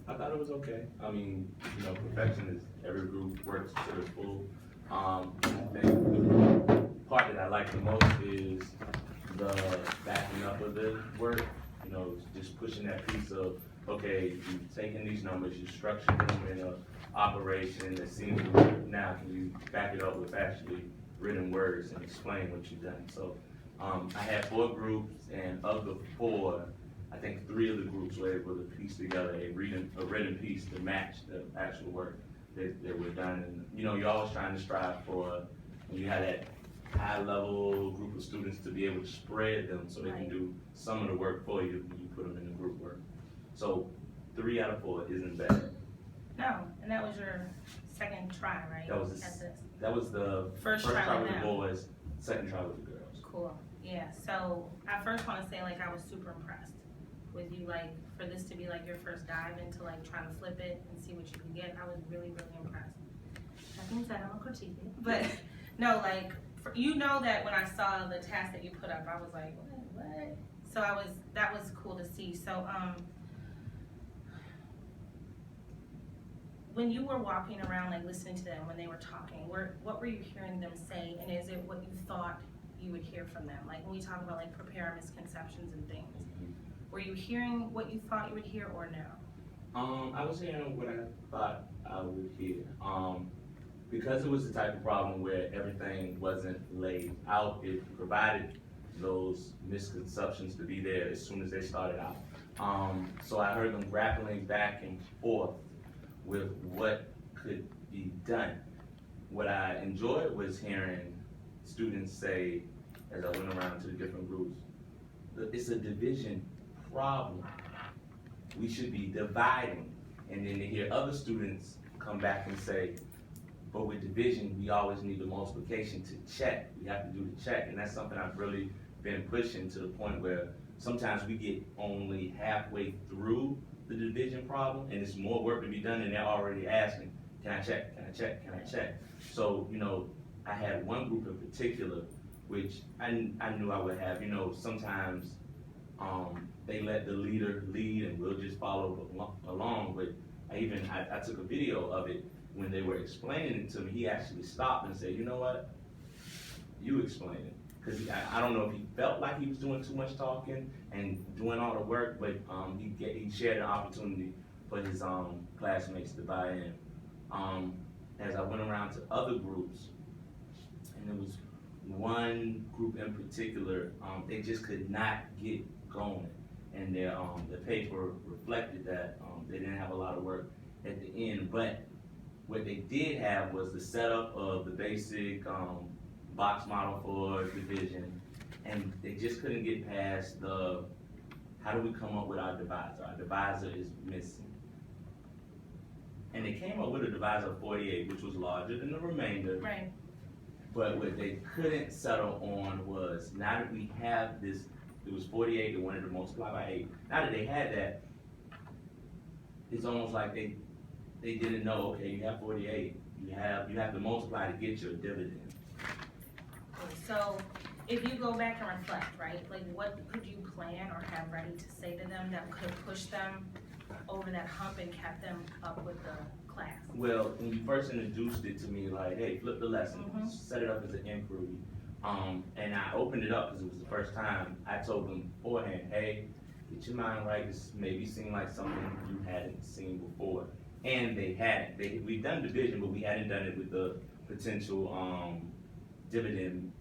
I thought it was okay. I mean, perfection is every group works to the full. I think the part that I like the most is the backing up of the work. Just pushing that piece of, okay, you taking these numbers, you structured them in a operation that seems to work. Now, can you back it up with actually written words and explain what you've done? So, I had 4 groups, and of the 4, I think 3 of the groups were able to piece together a written piece to match the actual work that were done. And you're always trying to strive for, when you have that high level group of students, to be able to spread them so they can do some of the work for you when you put them in the group work. So 3 out of 4 isn't bad. No, and that was your second try, right? That was the first try with the boys, second try with the girls. Cool. Yeah. So I first want to say, like, I was super impressed with you, like, for this to be like your first dive into like trying to flip it and see what you can get. I was really, really impressed. That being said, I'm a critique it, but no, like, that when I saw the task that you put up, I was like, what? So that was cool to see. So when you were walking around, like, listening to them when they were talking, what were you hearing them say, and is it what you thought you would hear from them? Like, when we talk about like prepare misconceptions and things, were you hearing what you thought you would hear, or no? I was hearing what I thought I would hear. Because it was the type of problem where everything wasn't laid out, it provided those misconceptions to be there as soon as they started out. So I heard them grappling back and forth with what could be done. What I enjoyed was hearing students say, as I went around to the different groups, that it's a division problem. We should be dividing. And then to hear other students come back and say, but with division, we always need the multiplication to check. We have to do the check, and that's something I've really been pushing, to the point where sometimes we get only halfway through the division problem, and it's more work to be done, and they're already asking, can I check, can I check, can I check? So, I had one group in particular, which I knew I would have, sometimes they let the leader lead and we'll just follow along, but I took a video of it. When they were explaining it to me, he actually stopped and said, you know what, you explain it. Because I don't know if he felt like he was doing too much talking and doing all the work, but he shared an opportunity for his classmates to buy in. As I went around to other groups, and there was one group in particular, they just could not get going. And the paper reflected that they didn't have a lot of work at the end, but what they did have was the setup of the basic box model for division, and they just couldn't get past the, how do we come up with our divisor? Our divisor is missing. And they came up with a divisor of 48, which was larger than the remainder. Right. But what they couldn't settle on was, now that we have this, it was 48, they wanted to multiply by 8. Now that they had that, it's almost like they didn't know, okay, you have 48, you have to multiply to get your dividend. So if you go back and reflect, right, like, what could you plan or have ready to say to them that could have pushed them over that hump and kept them up with the class? Well, when you first introduced it to me, like, hey, flip the lesson, set it up as an inquiry, and I opened it up because it was the first time. I told them beforehand, hey, get your mind right, this maybe seemed like something you hadn't seen before. And they hadn't. We've done division, but we hadn't done it with the potential dividend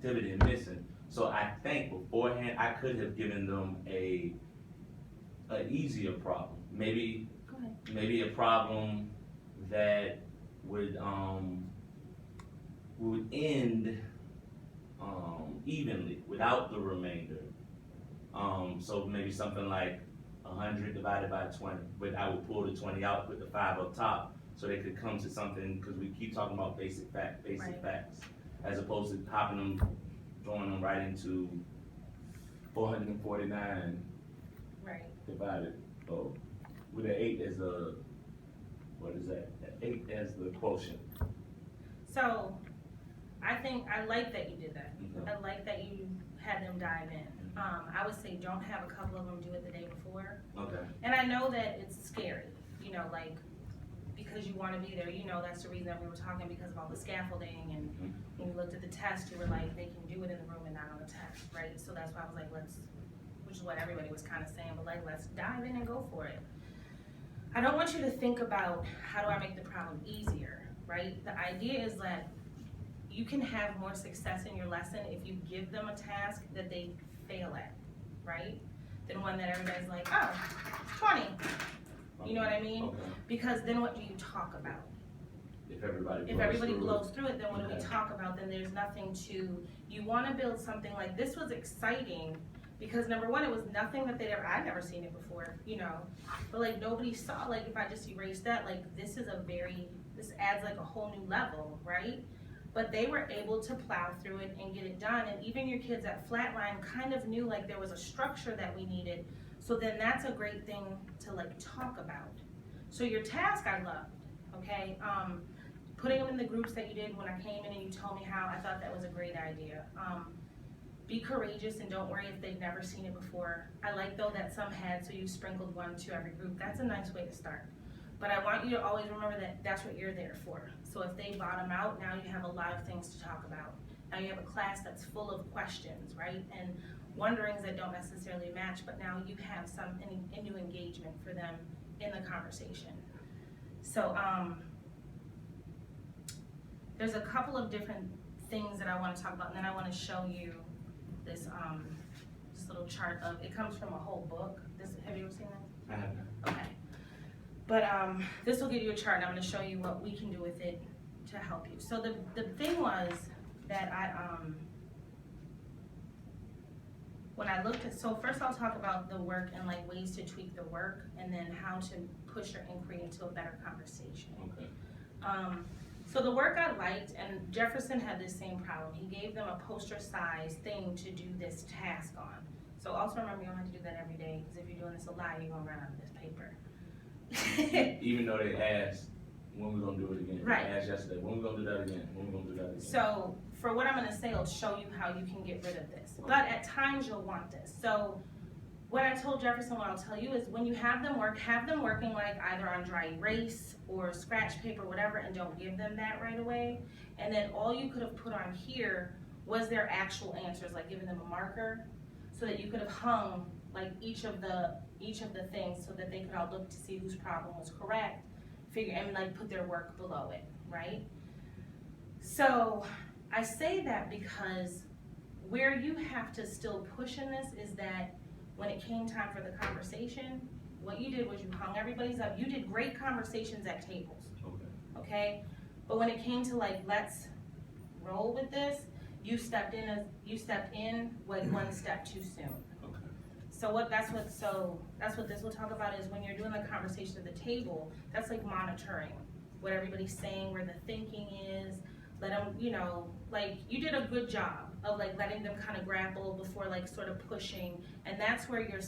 missing. So I think beforehand I could have given them an easier problem. Maybe a problem that would end evenly without the remainder. So maybe something like 100 divided by 20, but I would pull the 20 out, put the 5 up top, so they could come to something, because we keep talking about basic facts, as opposed to throwing them right into 449 divided, with an 8 as what is that? 8 as the quotient. So I think I like that you did that. Okay. I like that you had them dive in. I would say don't have a couple of them do it the day before. Okay. And I know that it's scary, you know, like, because you want to be there, you know, that's the reason that we were talking, because of all the scaffolding, and when we looked at the test, you were like, they can do it in the room and not on the test, right? So that's why I was like, which is what everybody was kind of saying, but like, let's dive in and go for it. I don't want you to think about, how do I make the problem easier, right? The idea is that you can have more success in your lesson if you give them a task that they fail at, right? Than one that everybody's like, oh, 20. You know what I mean? Okay. Because then what do you talk about? If everybody blows through it, then what do we talk about? Then there's nothing to, you want to build something like, this was exciting because number one, it was nothing that I'd never seen it before, you know, but like nobody saw, like if I just erase that, like this adds like a whole new level, right? But they were able to plow through it and get it done, and even your kids at Flatline kind of knew like there was a structure that we needed, so then that's a great thing to like talk about. So your task I loved, okay? Putting them in the groups that you did when I came in and you told me how, I thought that was a great idea. Be courageous and don't worry if they've never seen it before. I like though that some had, so you sprinkled one to every group. That's a nice way to start. But I want you to always remember that that's what you're there for. So if they bottom out, now you have a lot of things to talk about. Now you have a class that's full of questions, right? And wonderings that don't necessarily match, but now you have some new engagement for them in the conversation. So there's a couple of different things that I want to talk about, and then I want to show you this little chart of, it comes from a whole book. Have you ever seen that? I have not. Okay. But this will give you a chart, and I'm going to show you what we can do with it to help you. So the thing was that when I looked at, so first I'll talk about the work and like ways to tweak the work, and then how to push your inquiry into a better conversation. Okay. So the work I liked, and Jefferson had this same problem. He gave them a poster-sized thing to do this task on. So also remember, you don't have to do that every day, because if you're doing this a lot, you're gonna run out of this paper. Even though they asked, when we gonna do it again? Right. They asked yesterday, when we gonna do that again? When we gonna do that again? So for what I'm gonna say, I'll show you how you can get rid of this. But at times you'll want this. So what I told Jefferson, what I'll tell you is when you have them working like either on dry erase or scratch paper, whatever, and don't give them that right away. And then all you could have put on here was their actual answers, like giving them a marker, so that you could have hung like each of the things so that they could all look to see whose problem was correct, and like put their work below it, right? So I say that because where you have to still push in this is that when it came time for the conversation, what you did was you hung everybody's up. You did great conversations at tables, okay? But when it came to like, let's roll with this, you stepped in like one step too soon. So that's what this will talk about, is when you're doing the conversation at the table, that's like monitoring what everybody's saying, where the thinking is. Let them, you know, like you did a good job of like letting them kind of grapple before like sort of pushing, and that's where your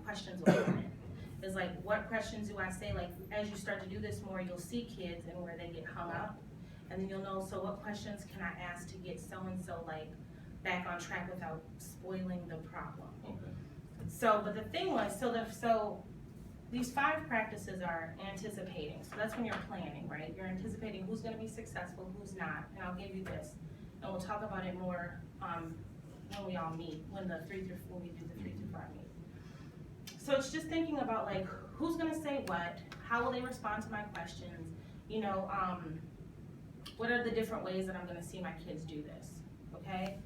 questions will come in. Is like, what questions do I say? Like as you start to do this more, you'll see kids and where they get hung up, and then you'll know, so what questions can I ask to get so and so like back on track without spoiling the problem. Okay. So, but the thing was, so these 5 practices are anticipating. So that's when you're planning, right? You're anticipating who's going to be successful, who's not. And I'll give you this, and we'll talk about it more when we all meet, when we do the 3 through 5 meet. So it's just thinking about like, who's going to say what, how will they respond to my questions, you know, what are the different ways that I'm going to see my kids do this, okay?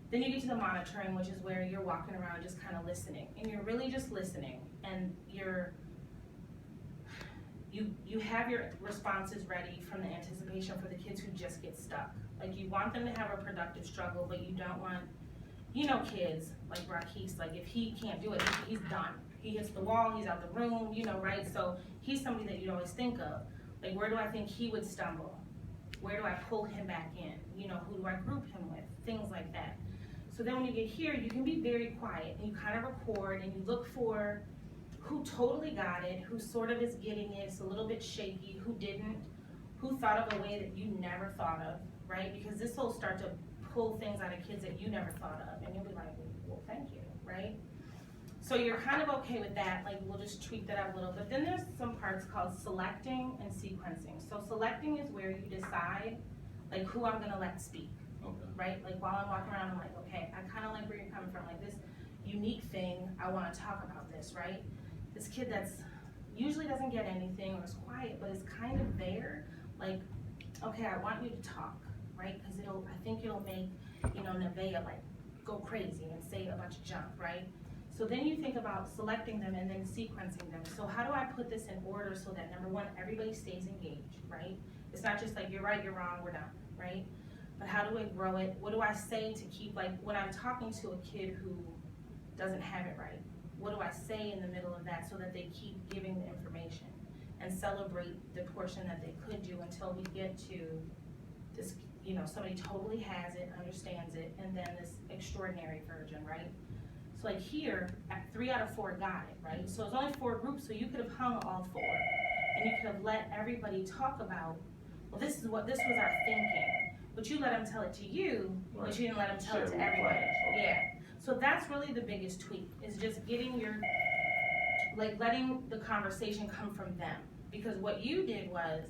Then you get to the monitoring, which is where you're walking around just kind of listening, and you're really just listening, and you have your responses ready from the anticipation for the kids who just get stuck. Like you want them to have a productive struggle, but you don't want, you know, kids like Rakis, like if he can't do it, he's done. He hits the wall, he's out the room, you know, right? So he's somebody that you'd always think of. Like, where do I think he would stumble? Where do I pull him back in? You know, who do I group him with? Things like that. So then when you get here, you can be very quiet, and you kind of record, and you look for who totally got it, who sort of is getting it, it's a little bit shaky, who didn't, who thought of a way that you never thought of, right? Because this will start to pull things out of kids that you never thought of, and you'll be like, well, thank you, right? So you're kind of okay with that, like we'll just tweak that out a little, but then there's some parts called selecting and sequencing. So selecting is where you decide like who I'm gonna let speak, Okay. right? Like while I'm walking around, I'm like, okay, I kinda like where you're coming from, like this unique thing, I wanna talk about this, right? This kid that's usually doesn't get anything or is quiet, but is kind of there, like, okay, I want you to talk, right? Cause I think it'll make, Nevaeh like go crazy and say a bunch of junk, right? So then you think about selecting them and then sequencing them. So how do I put this in order so that number one, everybody stays engaged, right? It's not just like, you're right, you're wrong, we're done, right? But how do I grow it? What do I say to keep, like, when I'm talking to a kid who doesn't have it right, what do I say in the middle of that so that they keep giving the information and celebrate the portion that they could do until we get to this, somebody totally has it, understands it, and then this extraordinary version, right? So like here, 3 out of 4 got it, right? So it's only 4 groups, so you could have hung all 4, and you could have let everybody talk about, well, this was our thinking, but you let them tell it to you, Right. but you didn't let them tell Share it to with everybody. class, okay. Yeah. So that's really the biggest tweak, is just getting letting the conversation come from them. Because what you did was,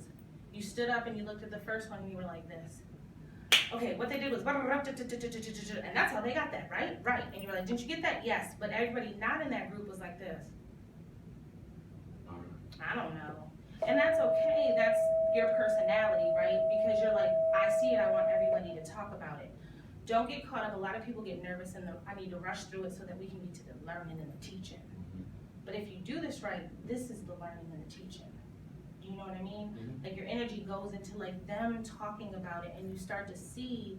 you stood up and you looked at the first one and you were like this. Okay, what they did was, and that's how they got that, right? Right. And you were like, didn't you get that? Yes. But everybody not in that group was like this. I don't know. And that's okay, that's your personality, right? Because you're like, I see it, I want everybody to talk about it. Don't get caught up, a lot of people get nervous and I need to rush through it so that we can get to the learning and the teaching. But if you do this right, this is the learning and the teaching. Do you know what I mean? Mm-hmm. Like your energy goes into like them talking about it and you start to see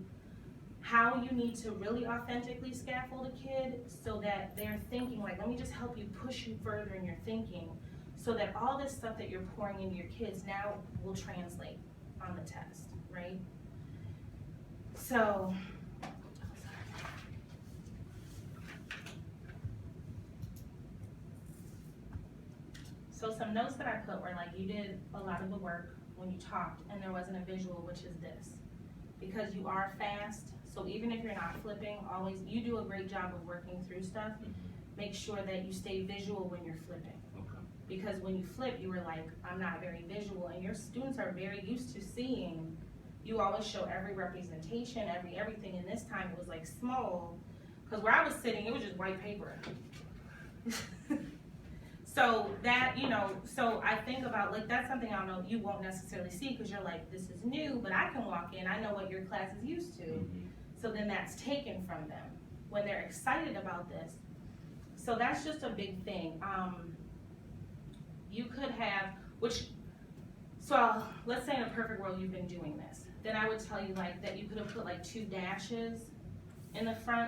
how you need to really authentically scaffold a kid so that they're thinking like, let me just help you push you further in your thinking so that all this stuff that you're pouring into your kids now will translate on the test, right? So, so some notes that I put were like, you did a lot of the work when you talked and there wasn't a visual, which is this. Because you are fast, so even if you're not flipping, always, you do a great job of working through stuff. Make sure that you stay visual when you're flipping. Okay. Because when you flip, you were like, I'm not very visual, and your students are very used to seeing, you always show every representation, everything, and this time it was like small, because where I was sitting, it was just white paper. So that, so I think about, like, that's something I don't know, you won't necessarily see, because you're like, this is new, but I can walk in, I know what your class is used to. Mm-hmm. So then that's taken from them when they're excited about this. So that's just a big thing. You could have, so let's say in a perfect world you've been doing this. Then I would tell you like that you could have put like 2 dashes in the front